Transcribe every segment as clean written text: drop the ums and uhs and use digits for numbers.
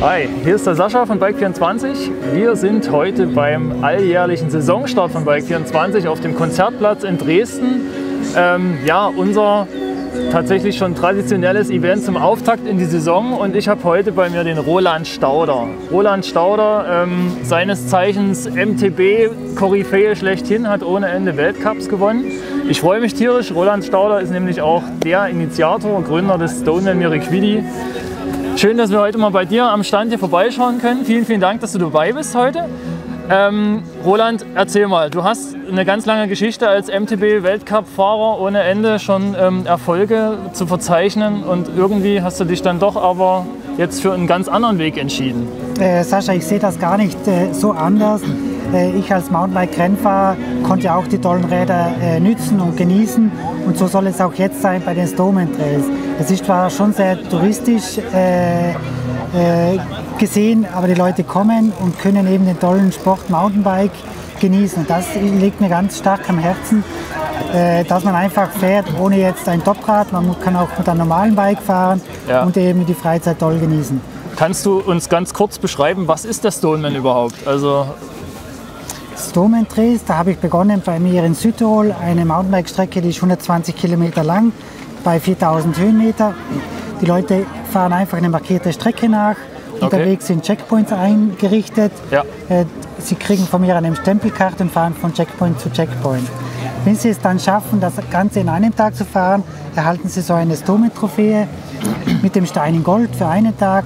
Hi, hier ist der Sascha von Bike24. Wir sind heute beim alljährlichen Saisonstart von Bike24 auf dem Konzertplatz in Dresden. Ja, unser tatsächlich schon traditionelles Event zum Auftakt in die Saison, und ich habe heute bei mir den Roland Stauder. Roland Stauder, seines Zeichens MTB-Koryphäe schlechthin, hat ohne Ende Weltcups gewonnen. Ich freue mich tierisch. Roland Stauder ist nämlich auch der Initiator und Gründer des Stoneman Miraquidi. Schön, dass wir heute mal bei dir am Stand hier vorbeischauen können. Vielen, vielen Dank, dass du dabei bist heute. Roland, erzähl mal, du hast eine ganz lange Geschichte als MTB-Weltcup-Fahrer, ohne Ende schon Erfolge zu verzeichnen, und irgendwie hast du dich dann doch aber jetzt für einen ganz anderen Weg entschieden. Sascha, ich sehe das gar nicht so anders. Ich als Mountainbike-Rennfahrer konnte auch die tollen Räder nützen und genießen, und so soll es auch jetzt sein bei den Stoneman Trails. Es ist zwar schon sehr touristisch gesehen, aber die Leute kommen und können eben den tollen Sport Mountainbike genießen. Und das liegt mir ganz stark am Herzen, dass man einfach fährt ohne jetzt ein Toprad. Man kann auch mit einem normalen Bike fahren, ja, und eben die Freizeit toll genießen. Kannst du uns ganz kurz beschreiben, was ist der Stoneman überhaupt? Also Stoneman Trails, da habe ich begonnen bei mir in Südtirol, eine Mountainbike-Strecke, die ist 120 Kilometer lang, bei 4000 Höhenmeter. Die Leute fahren einfach eine markierte Strecke nach. Unterwegs sind Checkpoints eingerichtet. Ja. Sie kriegen von mir eine Stempelkarte und fahren von Checkpoint zu Checkpoint. Wenn Sie es dann schaffen, das Ganze in einem Tag zu fahren, erhalten Sie so eine Stoneman-Trophäe mit dem Stein in Gold für einen Tag,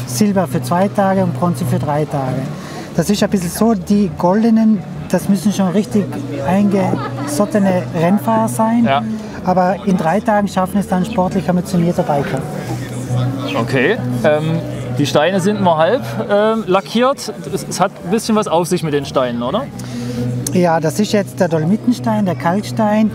Silber für 2 Tage und Bronze für 3 Tage. Das ist ein bisschen so, die goldenen, das müssen schon richtig eingesottene Rennfahrer sein, ja, aber in 3 Tagen schaffen es dann sportlich ambitionierter Biker. Okay. Die Steine sind nur halb lackiert. Es hat ein bisschen was auf sich mit den Steinen, oder? Ja, das ist jetzt der Dolomitenstein, der Kalkstein.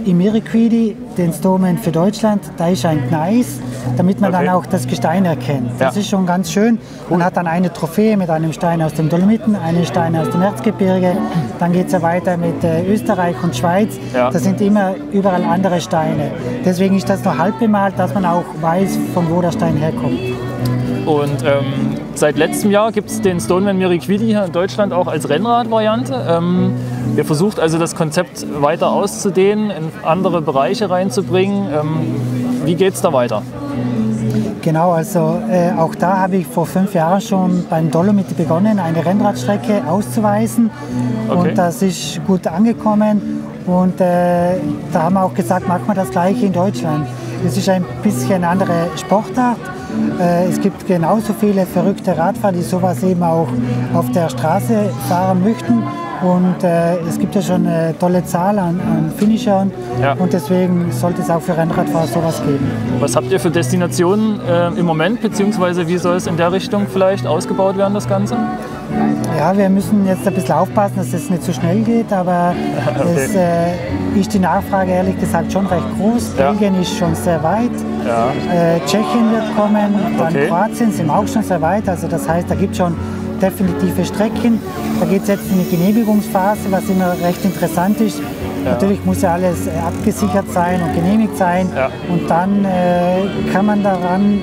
Im Miraquidi, den Stoneman für Deutschland, da ist ein Gneis, damit man dann auch das Gestein erkennt. Das ist schon ganz schön. Man hat dann eine Trophäe mit einem Stein aus dem Dolomiten, einen Stein aus dem Erzgebirge. Dann geht es ja weiter mit Österreich und Schweiz. Ja. Das sind immer überall andere Steine. Deswegen ist das nur halb bemalt, dass man auch weiß, von wo der Stein herkommt. Und seit letztem Jahr gibt es den Stoneman Miraquidi hier in Deutschland auch als Rennradvariante. Ihr versucht also das Konzept weiter auszudehnen, in andere Bereiche reinzubringen. Wie geht es da weiter? Genau, also auch da habe ich vor 5 Jahren schon beim Dolomit begonnen, eine Rennradstrecke auszuweisen. Okay. Und das ist gut angekommen. Und da haben wir auch gesagt, machen wir das Gleiche in Deutschland. Es ist ein bisschen eine andere Sportart. Es gibt genauso viele verrückte Radfahrer, die sowas eben auch auf der Straße fahren möchten. Und es gibt ja schon eine tolle Zahl an Finishern, ja, und deswegen sollte es auch für Rennradfahrer sowas geben. Was habt ihr für Destinationen im Moment, beziehungsweise wie soll es in der Richtung vielleicht ausgebaut werden, das Ganze? Ja, wir müssen jetzt ein bisschen aufpassen, dass es nicht so schnell geht, aber okay, es ist die Nachfrage ehrlich gesagt schon recht groß. Ja. Belgien ist schon sehr weit, ja, Tschechien wird kommen, dann okay, Kroatien sind auch schon sehr weit, also das heißt, da gibt es schon definitive Strecken. Da geht es jetzt in die Genehmigungsphase, was immer recht interessant ist. Ja. Natürlich muss ja alles abgesichert sein und genehmigt sein, ja, und dann kann man daran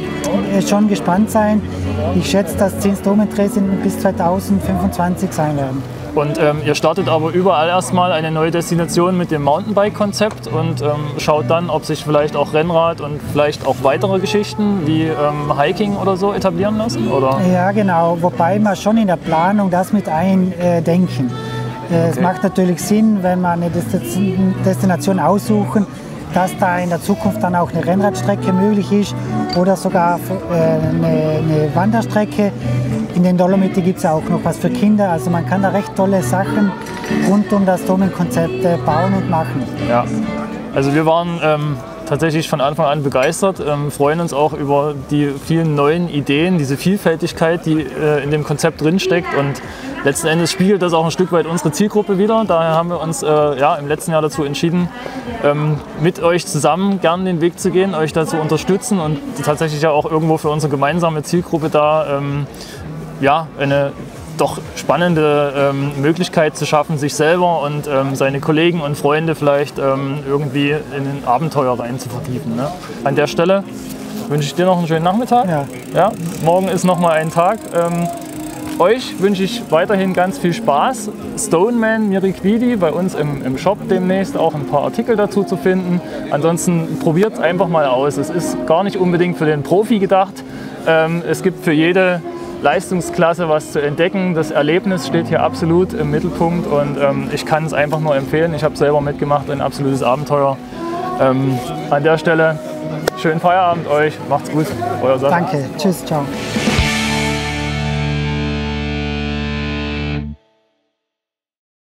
schon gespannt sein. Ich schätze, dass 10 Stoneman Trails bis 2025 sein werden. Und ihr startet aber überall erstmal eine neue Destination mit dem Mountainbike-Konzept und schaut dann, ob sich vielleicht auch Rennrad und vielleicht auch weitere Geschichten wie Hiking oder so etablieren lassen, oder? Ja, genau. Wobei wir schon in der Planung das mit eindenken. Es macht natürlich Sinn, wenn wir eine Destination aussuchen, dass da in der Zukunft dann auch eine Rennradstrecke möglich ist oder sogar eine Wanderstrecke. In den Dolomiten gibt es auch noch was für Kinder, also man kann da recht tolle Sachen rund um das Stoneman-Konzept bauen und machen. Ja, also wir waren tatsächlich von Anfang an begeistert, freuen uns auch über die vielen neuen Ideen, diese Vielfältigkeit, die in dem Konzept drinsteckt, und letzten Endes spiegelt das auch ein Stück weit unsere Zielgruppe wider. Daher haben wir uns ja, im letzten Jahr dazu entschieden, mit euch zusammen gern den Weg zu gehen, euch da zu unterstützen und tatsächlich ja auch irgendwo für unsere gemeinsame Zielgruppe da ja, eine doch spannende Möglichkeit zu schaffen, sich selber und seine Kollegen und Freunde vielleicht irgendwie in ein Abenteuer rein zu vertiefen. Ne? An der Stelle wünsche ich dir noch einen schönen Nachmittag. Ja. Ja, morgen ist noch mal ein Tag. Euch wünsche ich weiterhin ganz viel Spaß. Stoneman Miriquidi, bei uns im Shop demnächst auch ein paar Artikel dazu zu finden. Ansonsten probiert es einfach mal aus. Es ist gar nicht unbedingt für den Profi gedacht. Es gibt für jede Leistungsklasse was zu entdecken. Das Erlebnis steht hier absolut im Mittelpunkt und ich kann es einfach nur empfehlen. Ich habe selber mitgemacht, ein absolutes Abenteuer. An der Stelle schönen Feierabend euch, macht's gut, euer Sascha. Danke, tschüss, ciao.